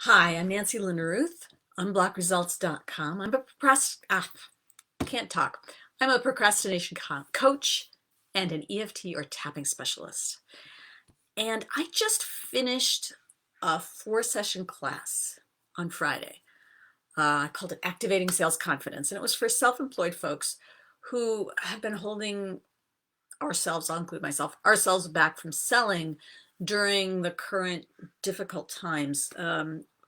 Hi, I'm Nancy Lynn-Ruth, unblockresults.com. Can't talk. I'm a procrastination coach and an EFT or tapping specialist. And I just finished a 4-session class on Friday. I called it Activating Sales Confidence, and it was for self-employed folks who have been holding ourselves, I'll include myself, ourselves back from selling during the current difficult times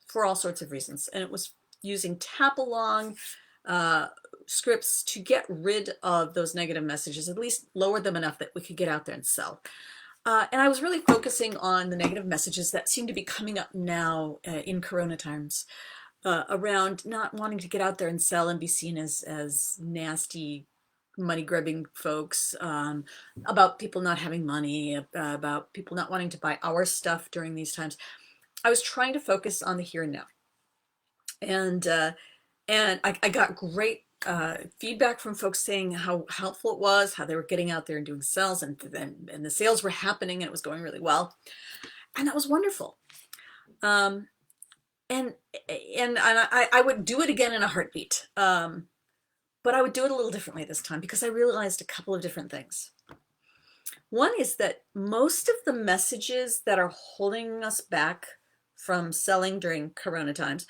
for all sorts of reasons. And it was using tap along scripts to get rid of those negative messages, at least lower them enough that we could get out there and sell. And I was really focusing on the negative messages that seem to be coming up now in Corona times around not wanting to get out there and sell and be seen as nasty money grubbing folks, about people not having money, about people not wanting to buy our stuff during these times. I was trying to focus on the here and now. And I got great feedback from folks saying how helpful it was, how they were getting out there and doing sales, and the sales were happening and it was going really well. And that was wonderful. Um, and I would do it again in a heartbeat. But I would do it a little differently this time because I realized a couple of different things. One is that most of the messages that are holding us back from selling during Corona times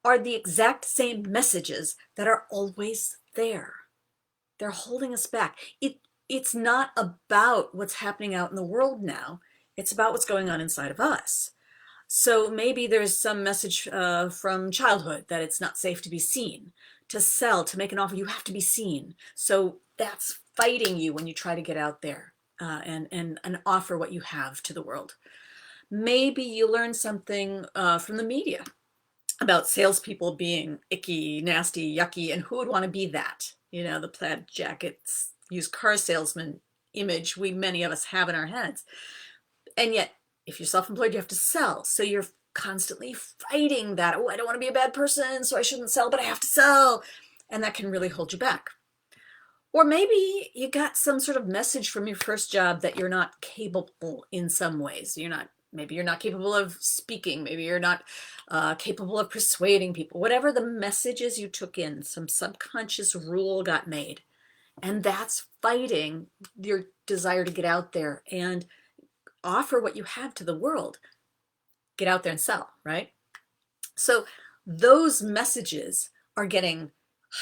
are the exact same messages that are always there. They're holding us back. It's not about what's happening out in the world now. It's about what's going on inside of us. So maybe there's some message from childhood that it's not safe to be seen. To sell, to make an offer, you have to be seen. So that's fighting you when you try to get out there and offer what you have to the world. Maybe you learn something from the media about salespeople being icky, nasty, yucky, and who would want to be that? You know, the plaid jackets, used car salesman image many of us have in our heads. And yet, if you're self-employed, you have to sell. So you're constantly fighting that. Oh, I don't want to be a bad person, so I shouldn't sell, but I have to sell. And that can really hold you back. Or maybe you got some sort of message from your first job that you're not capable in some ways. Maybe you're not capable of speaking. Maybe you're not capable of persuading people. Whatever the messages you took in, some subconscious rule got made. And that's fighting your desire to get out there and offer what you have to the world. Get out there and sell, right? So those messages are getting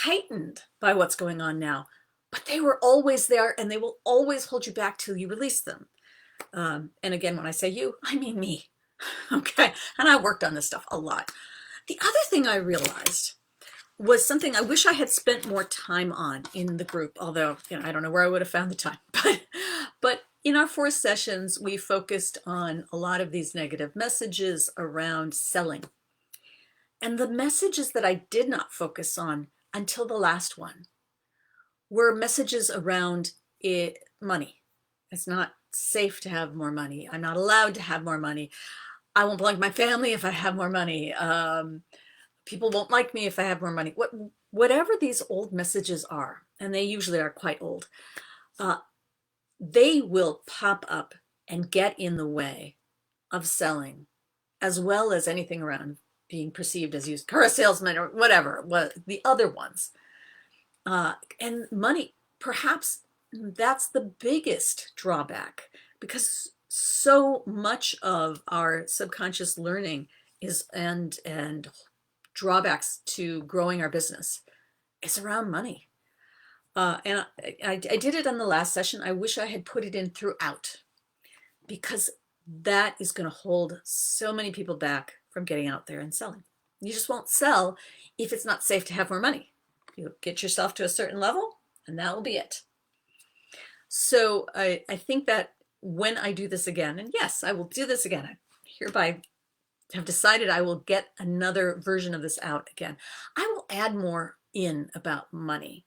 heightened by what's going on now, but they were always there and they will always hold you back till you release them. And again, when I say you, I mean me. Okay. And I worked on this stuff a lot. The other thing I realized was something I wish I had spent more time on in the group, although, I don't know where I would have found the time, but in our 4 sessions, we focused on a lot of these negative messages around selling. And the messages that I did not focus on until the last one were messages around money. It's not safe to have more money. I'm not allowed to have more money. I won't belong to my family if I have more money. People won't like me if I have more money. Whatever these old messages are, and they usually are quite old, they will pop up and get in the way of selling, as well as anything around being perceived as used car salesman or whatever, the other ones. And money, perhaps that's the biggest drawback, because so much of our subconscious learning is and drawbacks to growing our business is around money. And I did it on the last session. I wish I had put it in throughout, because that is going to hold so many people back from getting out there and selling. You just won't sell if it's not safe to have more money. You get yourself to a certain level, and that will be it. So I think that when I do this again, and yes, I will do this again, I hereby have decided I will get another version of this out again. I will add more in about money.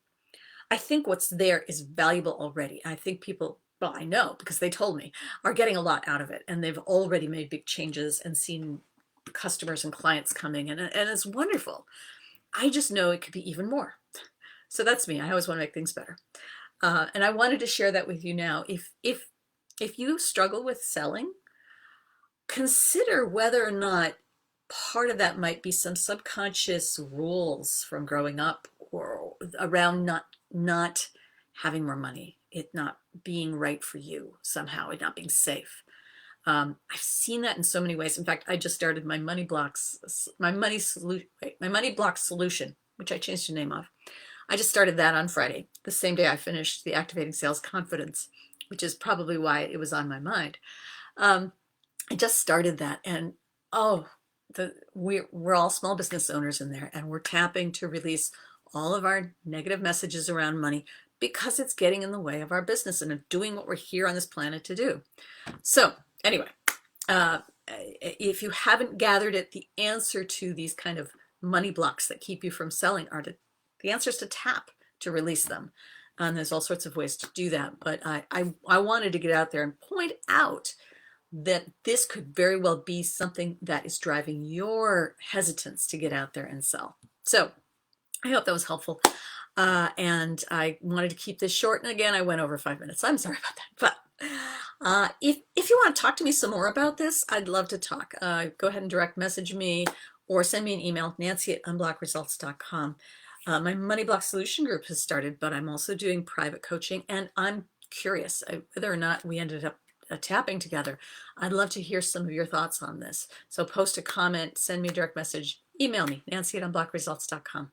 I think what's there is valuable already. I think people, well, I know because they told me, are getting a lot out of it, and they've already made big changes and seen customers and clients coming, and it's wonderful. I just know it could be even more. So that's me. I always want to make things better. And I wanted to share that with you now. If you struggle with selling, consider whether or not part of that might be some subconscious rules from growing up or around not having more money, it not being right for you somehow, it not being safe. I've seen that in so many ways. In fact, I just started my my money block solution, which I changed the name of. I just started that on Friday, the same day I finished the Activating Sales Confidence, which is probably why it was on my mind. Um, I just started that, and oh, we're all small business owners in there, and we're tapping to release all of our negative messages around money because it's getting in the way of our business and of doing what we're here on this planet to do. So anyway, uh, if you haven't gathered it, the answer to these kind of money blocks that keep you from selling are the answer is to tap to release them. And there's all sorts of ways to do that. But I wanted to get out there and point out that this could very well be something that is driving your hesitance to get out there and sell. So I hope that was helpful. And I wanted to keep this short. And again, I went over 5 minutes. I'm sorry about that. But if you want to talk to me some more about this, I'd love to talk. Go ahead and direct message me or send me an email, nancy@unblockresults.com. My Money Block Solution Group has started, but I'm also doing private coaching. And I'm curious whether or not we ended up tapping together. I'd love to hear some of your thoughts on this. So post a comment, send me a direct message, email me, nancy@unblockresults.com.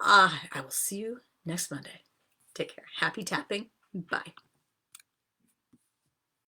I will see you next Monday. Take care. Happy tapping. Bye.